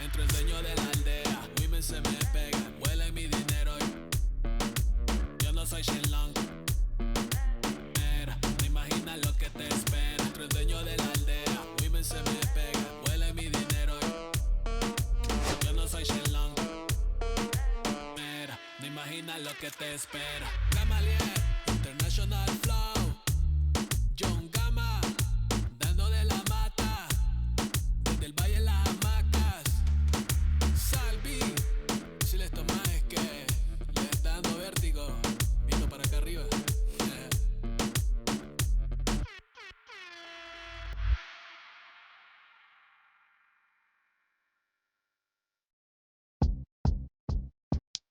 Entro el dueño de la aldea, women se me pegan, huelen mi dinero. Yo no soy Shenlong. Mira, no imaginas lo que te espera. Entro el dueño de la aldea, women se me pegan, huelen mi dinero. Yo no soy Shenlong. Mira, no imaginas lo que te espera. Gamaliel, International Flow. John Gama, dando de la mata, desde el valle en las hamacas. Salvi, si les tomas es que les está dando vértigo, viendo para acá arriba.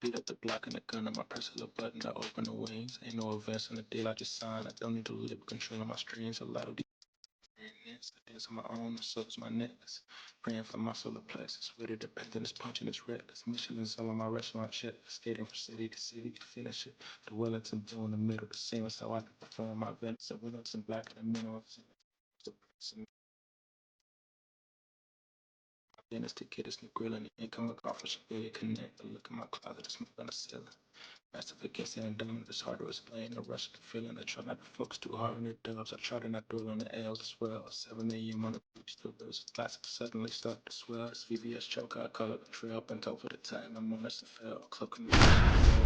Beat up the block and the gun on my press of the button. I open the wings. Ain't no events in the deal I just signed. I don't need to live controlling my strings. A lot of these I dance on my own, so is my necklace. Praying for my solar plexus. Ready to bend this punching this reckless. Michelin's all on my restaurant shit. Skating from city to city to finish it. The Wellington blue in the middle. The same as how I can perform my events. The Wellington black in the middle. Dynasty kid is new grill and the income office really connect. I look in my closet, it's on the ceiling. Massive against the endowment, it's hard to explain. The rush of the feeling, I try not to focus too hard on the dubs. I try to not dwell on the L's as well. 7 a.m. on the beach, still there's classic suddenly start to swell. It's VVS choke, I call it the trail, bent over the time. I'm on this to fail. Cloaking the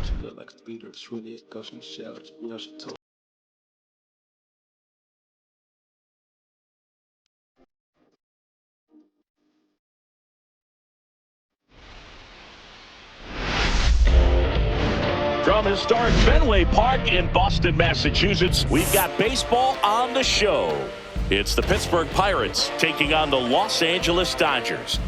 she look like a leader, it's really a ghost in the shell. It's real, she told. From historic Fenway Park in Boston, Massachusetts, we've got baseball on the show. It's the Pittsburgh Pirates taking on the Los Angeles Dodgers.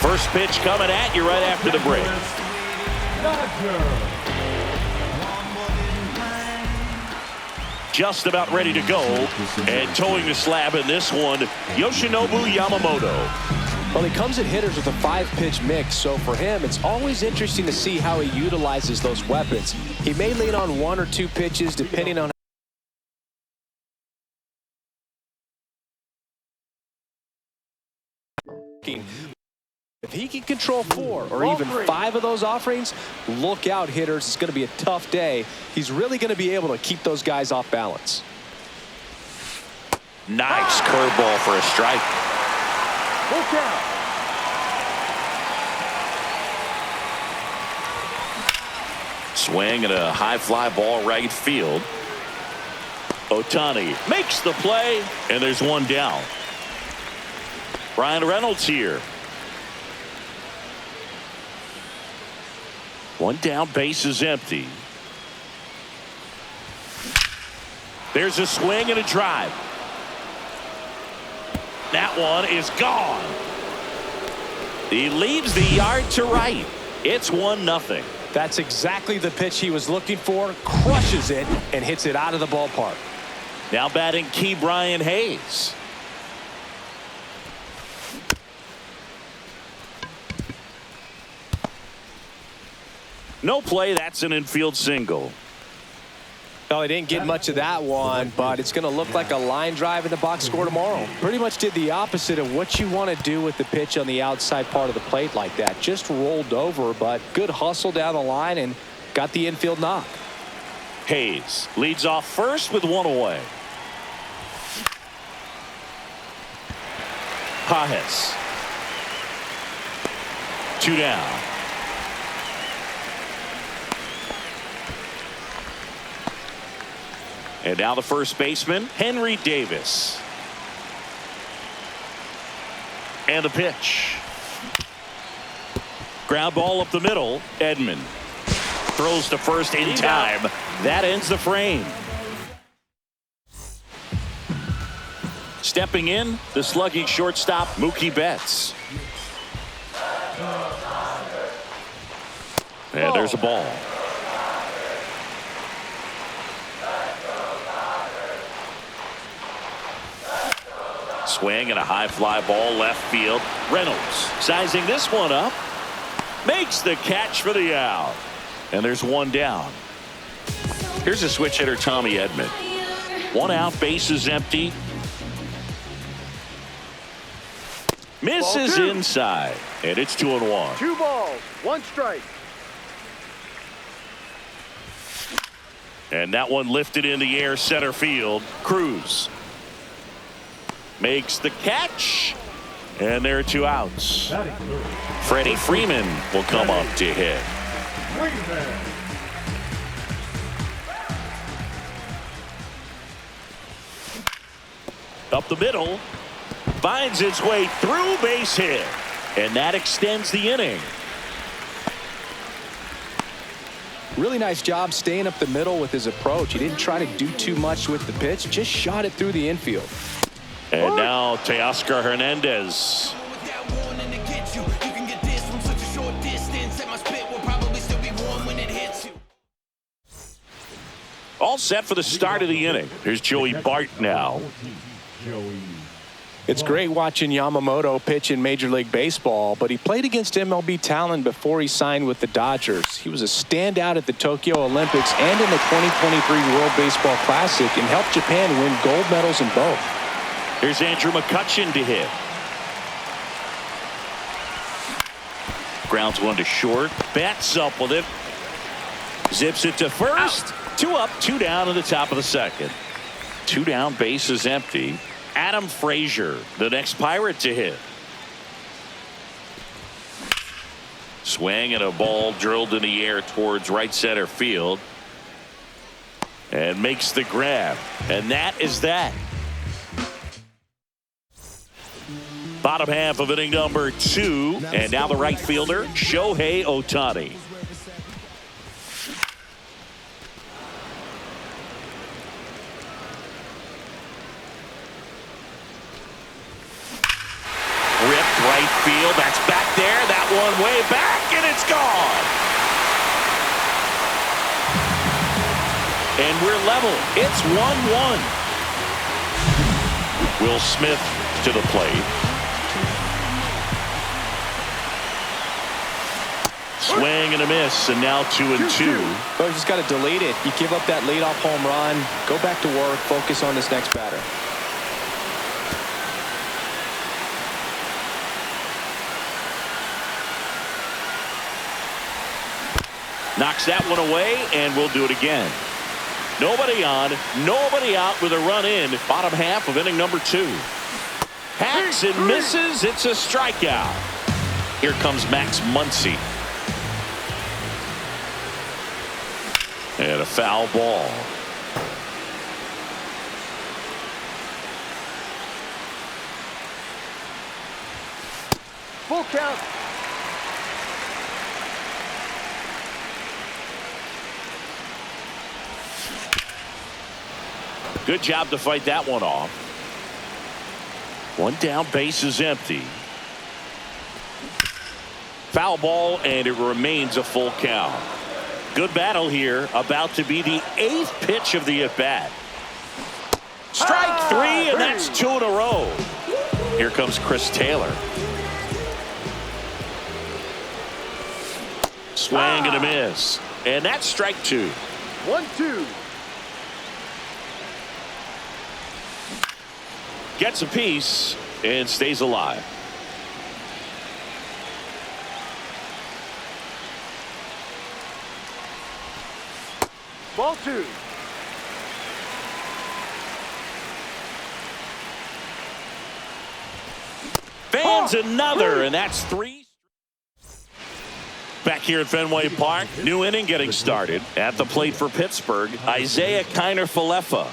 First pitch coming at you right after the break. Just about ready to go, and towing the slab in this one, Yoshinobu Yamamoto. Well, he comes at hitters with a 5-pitch mix, so for him, it's always interesting to see how he utilizes those weapons. He may lean on 1 or 2 pitches, depending on if he can control 4 or even 5 of those offerings, look out, hitters. It's going to be a tough day. He's really going to be able to keep those guys off balance. Nice curveball for a strike. Look out. Swing and a high fly ball right field. Ohtani makes the play, and there's one down. Brian Reynolds here. One down, base is empty. There's a swing and a drive. That one is gone. He leaves the yard to right. It's 1-0. That's exactly the pitch he was looking for. Crushes it and hits it out of the ballpark. Now batting Key Brian Hayes. No play, that's an infield single. No, he didn't get much of that one, but it's going to look like a line drive in the box score tomorrow. Pretty much did the opposite of what you want to do with the pitch on the outside part of the plate like that. Just rolled over, but good hustle down the line and got the infield knock. Hayes leads off first with 1 away. Pajes. 2 down. And now the first baseman, Henry Davis. And the pitch. Ground ball up the middle. Edman throws to first in time. That ends the frame. Stepping in, the slugging shortstop, Mookie Betts. And there's a ball. Swing and a high fly ball left field. Reynolds sizing this one up. Makes the catch for the out. And there's one down. Here's a switch hitter, Tommy Edman. One out, bases empty. Misses inside, and it's 2-1. 2 balls, 1 strike. And that one lifted in the air, center field. Cruz makes the catch, and there are 2 outs. Freddie Freeman will come up to hit. Up the middle, finds its way through, base hit, and that extends the inning. Really nice job staying up the middle with his approach. He didn't try to do too much with the pitch, just shot it through the infield. And now Teoscar Hernandez. All set for the start of the inning. Here's Joey Bart now. It's great watching Yamamoto pitch in Major League Baseball, but he played against MLB talent before he signed with the Dodgers. He was a standout at the Tokyo Olympics and in the 2023 World Baseball Classic and helped Japan win gold medals in both. Here's Andrew McCutchen to hit. Grounds one to short. Bats up with it. Zips it to first. 2 up, 2 down in the top of the second. 2 down, bases empty. Adam Frazier, the next Pirate to hit. Swing and a ball drilled in the air towards right center field. And makes the grab. And that is that. Bottom half of inning number 2. And now the right fielder, Shohei Ohtani. Ripped right field. That's back there. That one way back, and it's gone. And we're level. It's 1-1. Will Smith to the plate. Swing and a miss, and now 2-2. But you just got to delete it. You give up that leadoff home run. Go back to work. Focus on this next batter. Knocks that one away, and we'll do it again. Nobody on, nobody out with a run in. Bottom half of inning number 2. Hacks and misses. It's a strikeout. Here comes Max Muncy. And a foul ball. Full count. Good job to fight that one off. 1 down, base is empty. Foul ball, and it remains a full count. Good battle here. About to be the 8th pitch of the at-bat. Strike 3, and that's 2 in a row. Here comes Chris Taylor. Swing and a miss. And that's strike 2. 1-2. Gets a piece and stays alive. Ball 2. Fans another, and that's 3. Back here at Fenway Park, new inning getting started. At the plate for Pittsburgh, Isaiah Kiner-Falefa.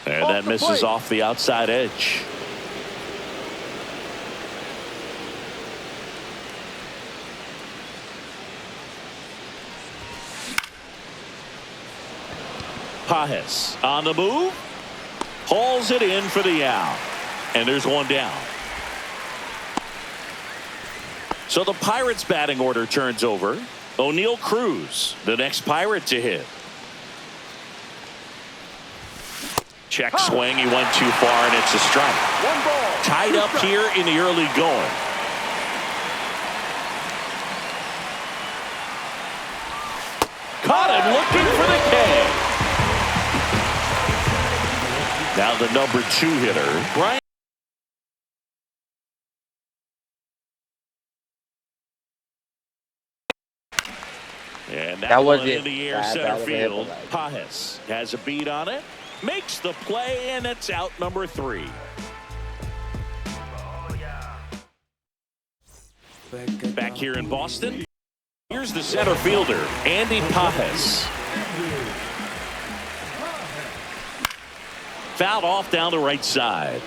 And that misses off the outside edge. Pajes on the move. Hauls it in for the out. And there's 1 down. So the Pirates batting order turns over. O'Neal Cruz, the next Pirate to hit. Check swing. He went too far, and it's a strike. 1 ball. Tied up here in the early going. Caught him looking for the K. the number 2 hitter, Brian. And that was in the air center field. Pajes has a beat on it, makes the play, and it's out number 3. Back here in Boston, here's the center fielder, Andy Pajes. Fouled off down the right side.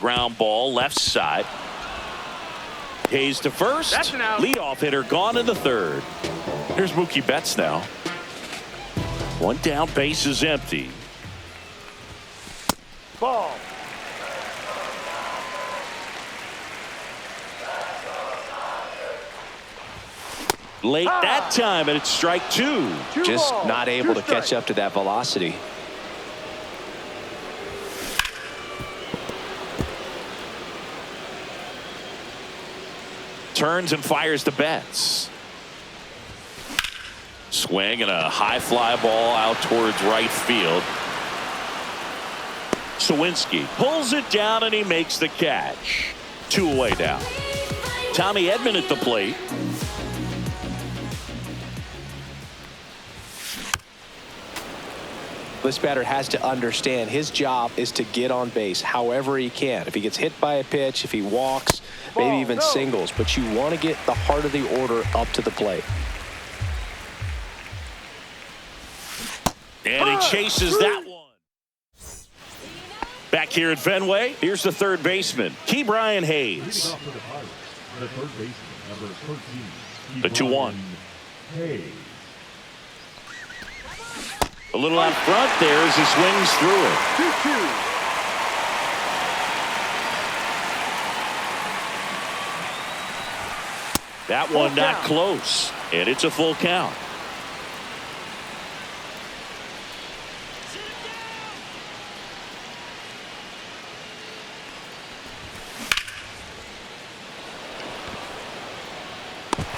Ground ball left side. Hayes to first. That's an out. Leadoff hitter gone in the 3rd. Here's Mookie Betts now. One down, base is empty. Ball. Late that time, and it's strike 2. Just balls, not able 2 to catch up to that velocity. Turns and fires to Betts. Swing and a high fly ball out towards right field. Sawinski pulls it down and he makes the catch. 2 away now. Tommy Edman at the plate. This batter has to understand his job is to get on base however he can. If he gets hit by a pitch, if he walks, maybe even singles, but you want to get the heart of the order up to the plate. And he chases that one. Back here at Fenway, here's the third baseman, Brian Hayes. The third baseman, number 13. The 2-1. Hayes. A little out front there as he swings through it. 2-2. That one not close, and it's a full count.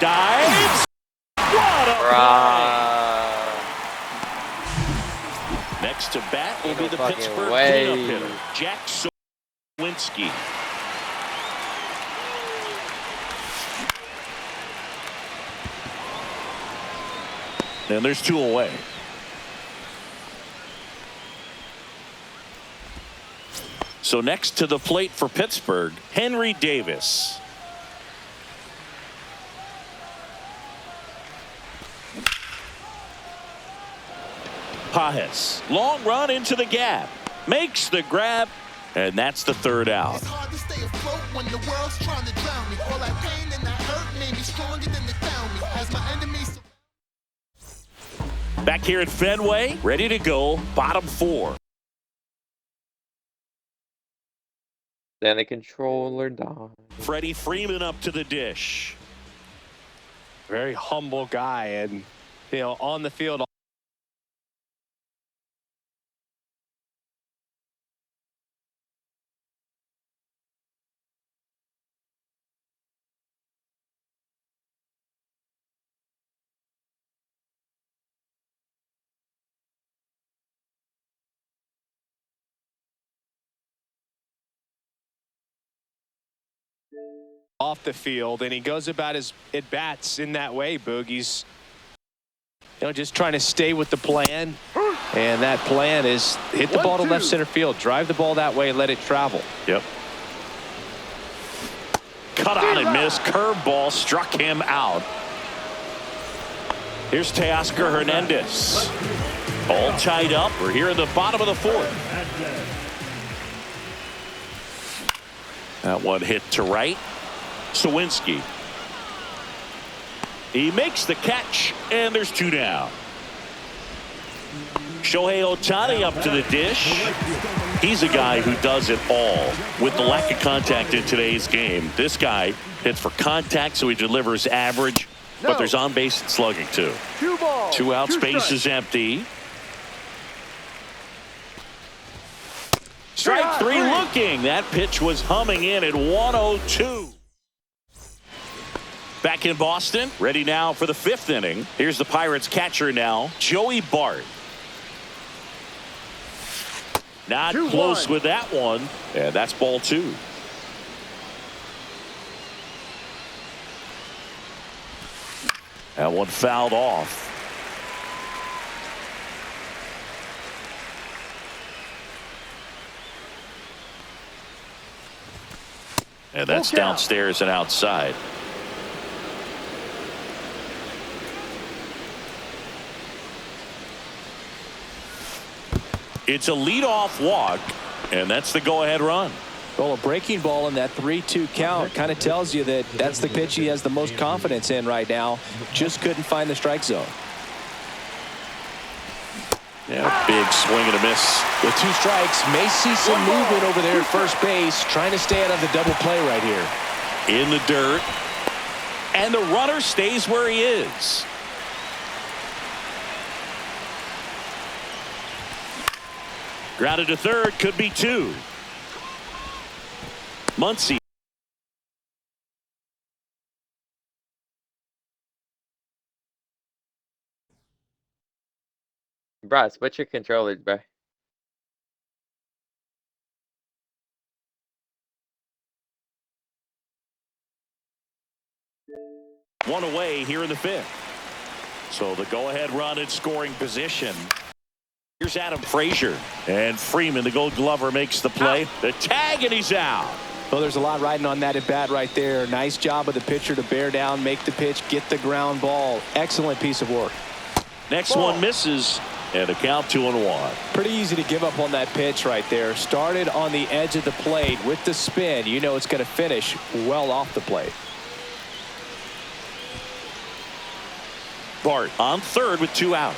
Dives. What a play. Next to bat will be the Pittsburgh cleanup hitter, Jack Sawinski. And there's 2 away. So next to the plate for Pittsburgh, Henry Davis. Pajes, long run into the gap, makes the grab, and that's the 3rd out. It's hard to stay afloat when the world's trying to drown me. All that pain and that hurt made me stronger than the down me. As my enemies. Back here at Fenway, ready to go, bottom 4. Then the controller died. Freddie Freeman up to the dish. Very humble guy, and on the field. Off the field, and he goes about his at-bats in that way, Boogie's just trying to stay with the plan, and that plan is hit the ball to left center field, drive the ball that way, let it travel. Yep. Cut on and miss, curveball struck him out. Here's Teoscar Hernandez, all tied up. We're here in the bottom of the 4th. That one hit to right. Sawinski. He makes the catch, and there's 2 down. Shohei Ohtani up to the dish. He's a guy who does it all. With the lack of contact in today's game, this guy hits for contact, so he delivers average, but there's on-base and slugging too. 2 balls. 2 outs, 2 base strikes. is empty. Strike 3 looking. That pitch was humming in at 102. Back in Boston, ready now for the 5th inning. Here's the Pirates catcher now, Joey Bart. Not close with that one, and that's ball 2. That one fouled off. And that's downstairs and outside. It's a leadoff walk, and that's the go-ahead run. Well, a breaking ball in that 3-2 count kind of tells you that that's the pitch he has the most confidence in right now. Just couldn't find the strike zone. Yeah, big swing and a miss. With 2 strikes, may see some movement over there at first base, trying to stay out of the double play right here. In the dirt, and the runner stays where he is. Grounded to third, could be 2. Muncy. Bruh, switch your controllers, bruh. One away here in the 5th. So the go-ahead run in scoring position. Here's Adam Frazier. And Freeman, the Gold Glover, makes the play. The tag, and he's out. Well, there's a lot riding on that at bat right there. Nice job of the pitcher to bear down, make the pitch, get the ground ball. Excellent piece of work. Next one misses, and a count 2-1. Pretty easy to give up on that pitch right there. Started on the edge of the plate with the spin. You know it's going to finish well off the plate. Bart on third with 2 out.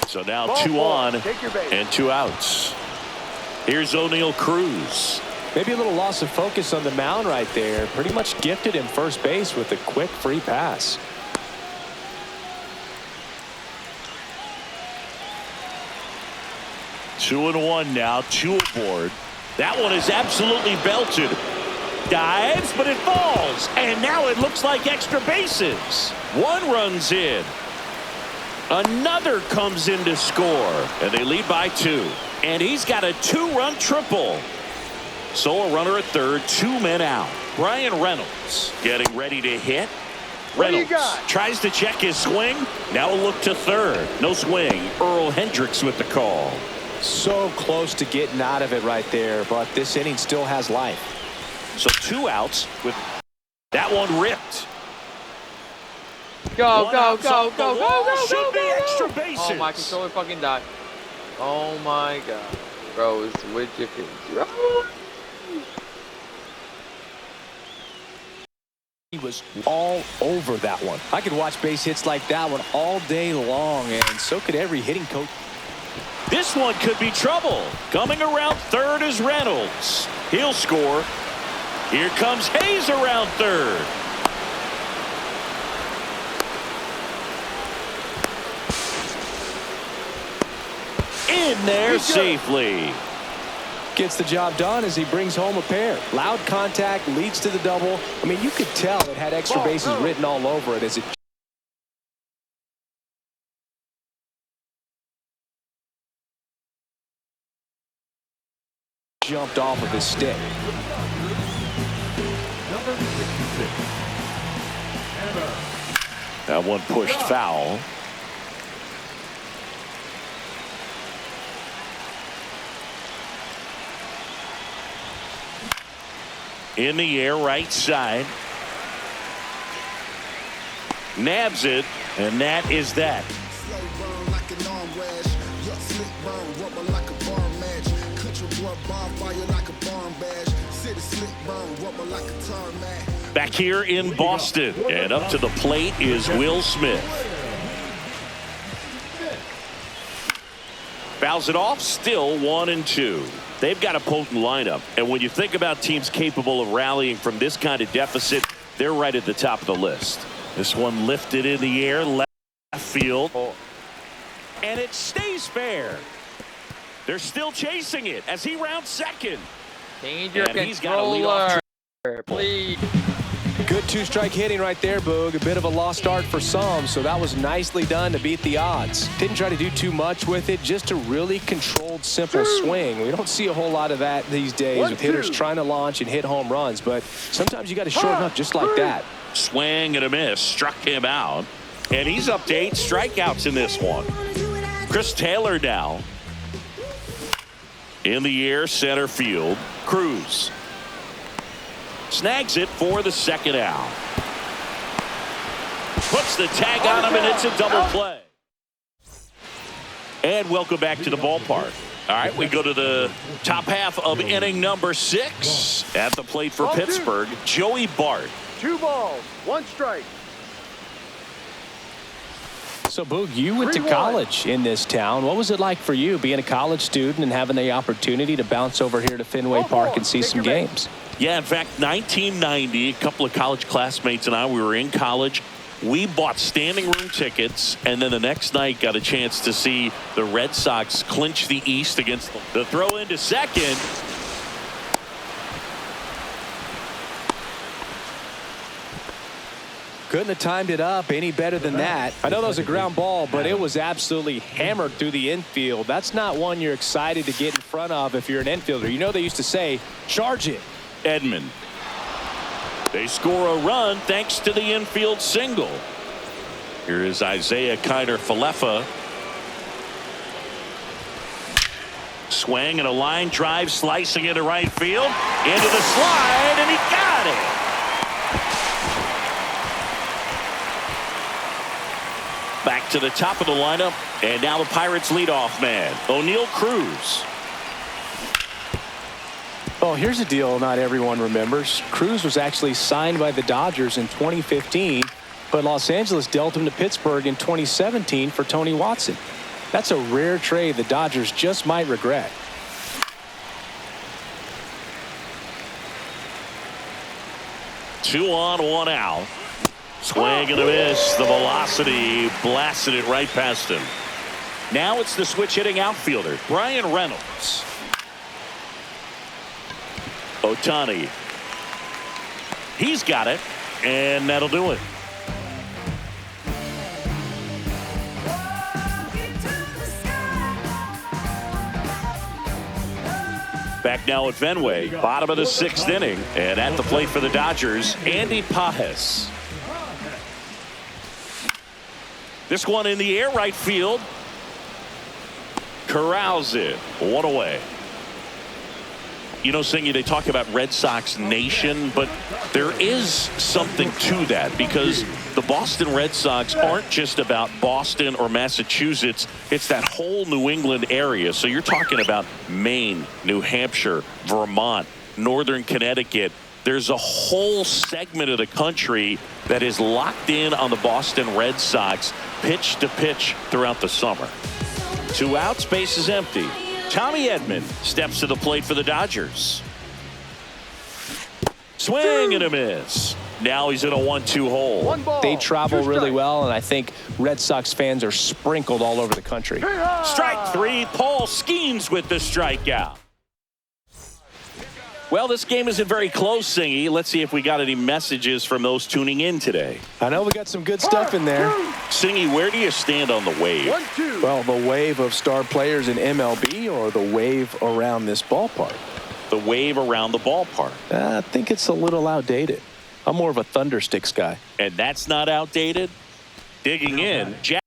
So now 2 on and 2 outs. Here's O'Neal Cruz. Maybe a little loss of focus on the mound right there. Pretty much gifted in first base with a quick free pass. Two and one now, 2 aboard. That one is absolutely belted. Dives, but it falls. And now it looks like extra bases. 1 runs in. Another comes in to score. And they lead by 2. And he's got a 2-run triple. So a runner at third, 2 men out. Brian Reynolds getting ready to hit. Reynolds tries to check his swing. Now a look to third. No swing. Earl Hendricks with the call. So close to getting out of it right there, but this inning still has life. So 2 outs with that one ripped. Go, go, go, go, go, go, Should go, be go, extra go. bases. Oh, my controller fucking died. Oh, my God. Bro, switch your controller. He was all over that one. I could watch base hits like that one all day long, and so could every hitting coach. This one could be trouble. Coming around third is Reynolds. He'll score. Here comes Hayes around third. In there safely. Gets the job done as he brings home a pair. Loud contact leads to the double. I mean, you could tell it had extra bases written all over it as it jumped off of his stick. Number 66. That one pushed foul. In the air, right side. Nabs it, and that is that. Back here in Boston, and up to the plate is Will Smith. Fouls it off, still 1-2. They've got a potent lineup, and when you think about teams capable of rallying from this kind of deficit, they're right at the top of the list. This one lifted in the air, left field, and it stays fair. They're still chasing it as he rounds second. Change your and he's got a leadoff controller. Please. Good two-strike hitting right there, Boog. A bit of a lost start for some, so that was nicely done to beat the odds. Didn't try to do too much with it, just a really controlled, simple swing. We don't see a whole lot of that these days with hitters trying to launch and hit home runs, but sometimes you got to shorten up just like that. Swing and a miss, struck him out, and he's up to 8 strikeouts in this one. Chris Taylor now in the air, center field. Cruz snags it for the second out. Puts the tag on him, and it's a double play. And welcome back to the ballpark. All right, we go to the top half of inning number 6. At the plate for Pittsburgh, Joey Bart. 2 balls, 1 strike. So, Boog, you went to college in this town. What was it like for you being a college student and having the opportunity to bounce over here to Fenway Park and see some games? Yeah, in fact, 1990, a couple of college classmates and I, we were in college. We bought standing room tickets, and then the next night got a chance to see the Red Sox clinch the East against them. The throw into second. Couldn't have timed it up any better than that. I know that was a ground ball, but it was absolutely hammered through the infield. That's not one you're excited to get in front of if you're an infielder. You know they used to say, charge it. Edman. They score a run thanks to the infield single. Here is Isaiah Kiner-Falefa. Swing and a line drive, slicing into right field. Into the slide, and he got it. Back to the top of the lineup, and now the Pirates leadoff man, O'Neal Cruz. Oh, here's a deal not everyone remembers. Cruz was actually signed by the Dodgers in 2015, but Los Angeles dealt him to Pittsburgh in 2017 for Tony Watson. That's a rare trade the Dodgers just might regret. Two on, one out. Swing and a miss. The velocity blasted it right past him. Now it's the switch hitting outfielder, Brian Reynolds. Ohtani. He's got it, and that'll do it. Back now at Fenway, bottom of the 6th inning, and at the plate for the Dodgers, Andy Pajes. This one in the air, right field. Corrals it, one away. You know, Singy, they talk about Red Sox Nation, but there is something to that because the Boston Red Sox aren't just about Boston or Massachusetts. It's that whole New England area. So you're talking about Maine, New Hampshire, Vermont, Northern Connecticut. There's a whole segment of the country that is locked in on the Boston Red Sox pitch to pitch throughout the summer. 2 outs, base is empty. Tommy Edman steps to the plate for the Dodgers. Swing and a miss. Now he's in a 1-2 hole. They travel really well, and I think Red Sox fans are sprinkled all over the country. Strike 3. Paul Skeens with the strikeout. Well, this game isn't very close, Singy. Let's see if we got any messages from those tuning in today. I know we got some good stuff in there. Singy, where do you stand on the wave? Well, the wave of star players in MLB or the wave around this ballpark? The wave around the ballpark. I think it's a little outdated. I'm more of a Thundersticks guy. And that's not outdated? Digging in, Jack.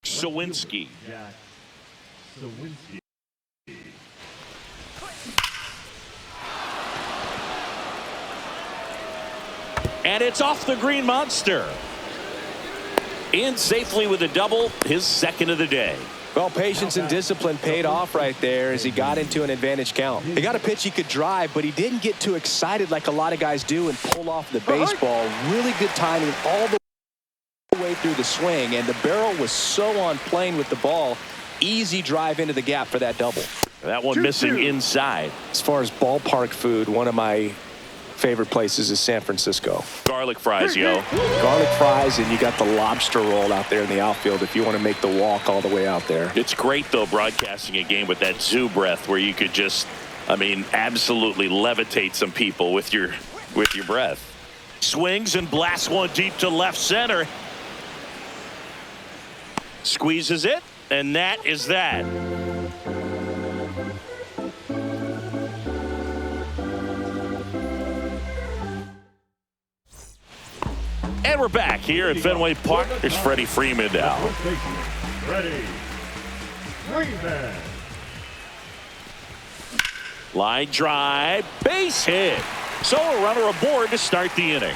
Sawinski. And it's off the green monster. In safely with a double, his second of the day. Well, patience and discipline paid off right there as he got into an advantage count. He got a pitch he could drive, but he didn't get too excited like a lot of guys do and pull off the baseball. Really good timing all the way through the swing, and the barrel was so on plane with the ball. Easy drive into the gap for that double. That one missing inside. As far as ballpark food, one of my favorite places is San Francisco. Garlic fries, yo. Garlic fries, and you got the lobster roll out there in the outfield if you want to make the walk all the way out there. It's great, though, broadcasting a game with that zoo breath where you could just, I mean, absolutely levitate some people with your breath. Swings and blasts one deep to left center. Squeezes it, and that is that. And we're back here at Fenway Park. There's Freddie Freeman now. Freddie Freeman. Line drive, base hit. So a runner aboard to start the inning.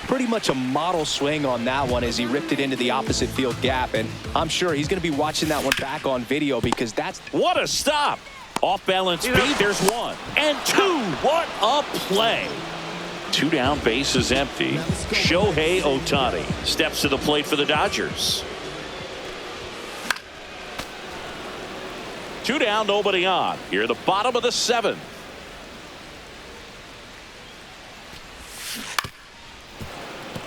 Pretty much a model swing on that one as he ripped it into the opposite field gap, and I'm sure he's going to be watching that one back on video because that's... What a stop. Off balance speed, there's one. And two, what a play. 2 down, base is empty. Shohei Ohtani steps to the plate for the Dodgers. 2 down, nobody on. Here at the bottom of the 7th.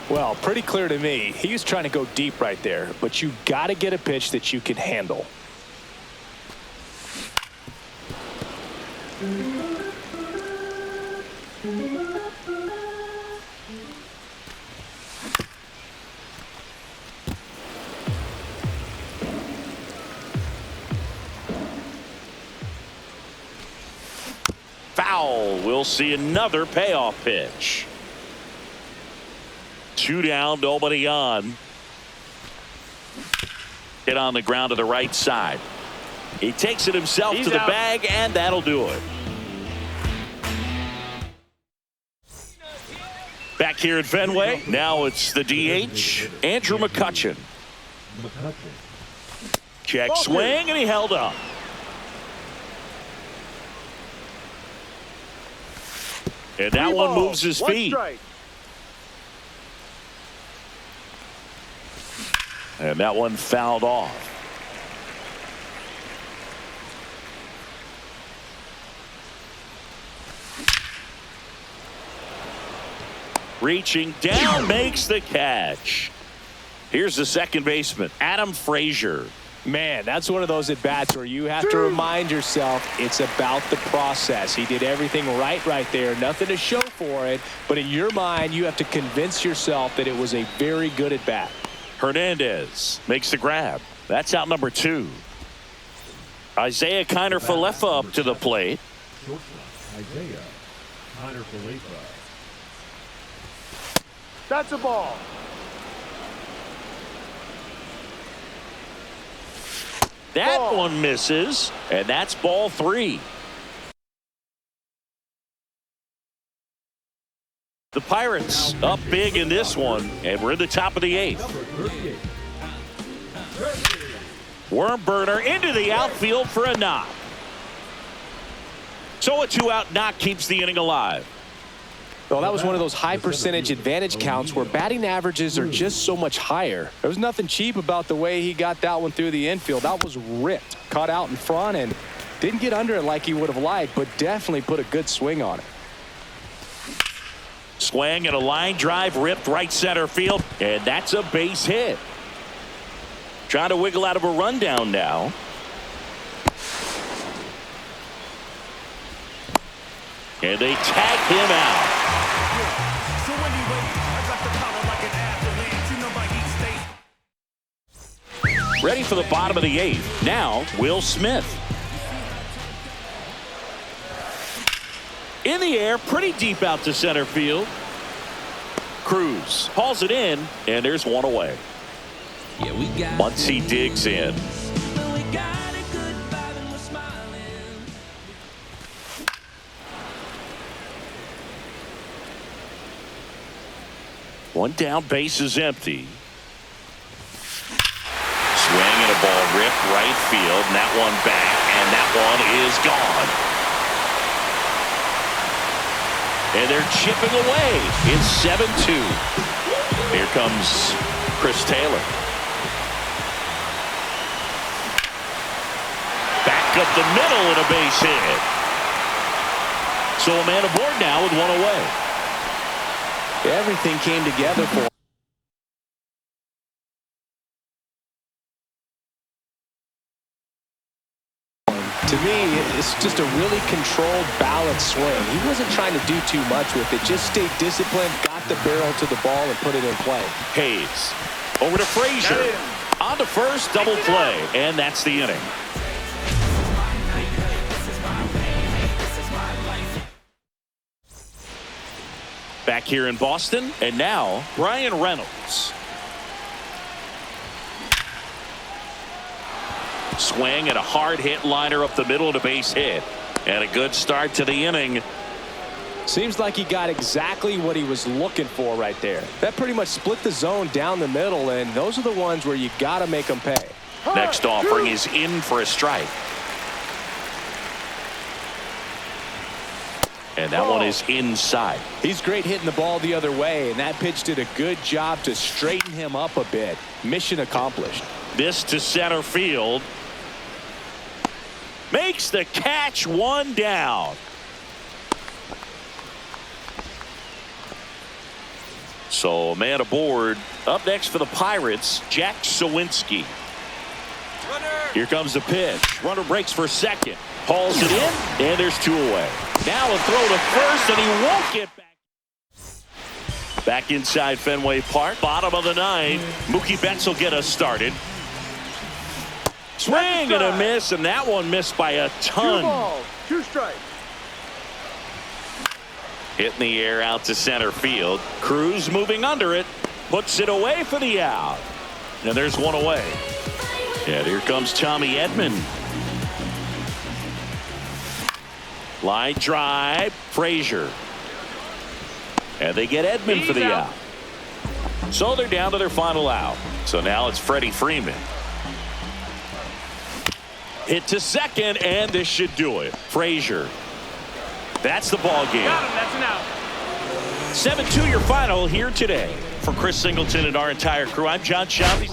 Well, pretty clear to me. He was trying to go deep right there, but you got to get a pitch that you can handle. Foul. We'll see another payoff pitch. 2 down, nobody on. Hit on the ground to the right side. He takes it himself to the bag, and that'll do it. Back here at Fenway, now it's the DH, Andrew McCutchen. Check swing, and he held up. And that one moves his feet. And that one fouled off. Reaching down, makes the catch. Here's the second baseman, Adam Frazier. Man, that's one of those at-bats where you have to remind yourself it's about the process. He did everything right there. Nothing to show for it. But in your mind, you have to convince yourself that it was a very good at-bat. Hernandez makes the grab. That's out number 2. Isaiah Kiner-Falefa up to the plate. Isaiah Kiner-Falefa. That's a ball. That one misses, and that's ball 3. The Pirates up big in this one, and we're in the top of the 8th. Worm burner into the outfield for a knock. So a 2-out knock keeps the inning alive. Well, that was one of those high percentage advantage counts where batting averages are just so much higher. There was nothing cheap about the way he got that one through the infield. That was ripped, caught out in front, and didn't get under it like he would have liked, but definitely put a good swing on it. Swing and a line drive ripped right center field, and that's a base hit. Trying to wiggle out of a rundown now. And they tag him out. Ready for the bottom of the 8th. Now, Will Smith. In the air, pretty deep out to center field. Cruz hauls it in, and there's one away. Once he digs in. One down, base is empty. Swing and a ball ripped right field, and that one back, and that one is gone. And they're chipping away. It's 7-2. Here comes Chris Taylor. Back up the middle and a base hit. So a man aboard now with one away. Everything came together for him. To me, it's just a really controlled, balanced swing. He wasn't trying to do too much with it. Just stayed disciplined, got the barrel to the ball, and put it in play. Hayes over to Frazier. On to first, double play, and that's the inning. Back here in Boston, and now Brian Reynolds. Swing and a hard hit liner up the middle and a base hit. And a good start to the inning. Seems like he got exactly what he was looking for right there. That pretty much split the zone down the middle, and those are the ones where you got to make them pay. Next offering is in for a strike. And that one is inside. He's great hitting the ball the other way, and that pitch did a good job to straighten him up a bit. Mission accomplished. This to center field. Makes the catch, one down. So a man aboard. Up next for the Pirates, Jack Sawinski. Here comes the pitch. Runner breaks for second. Hauls it in, and there's two away. Now a throw to first, and he won't get back. Back inside Fenway Park. Bottom of the ninth. Mookie Betts will get us started. Swing and a miss, and that one missed by a ton. 2 balls, 2 strikes. Hit in the air out to center field. Cruz moving under it. Puts it away for the out. And there's one away. And here comes Tommy Edman. Line drive. Frazier. And they get Edman for the out. So they're down to their final out. So now it's Freddie Freeman. Hit to second, and this should do it. Frazier. That's the ball game. Got him, that's an out. 7-2 your final here today. For Chris Singleton and our entire crew, I'm John Shelby.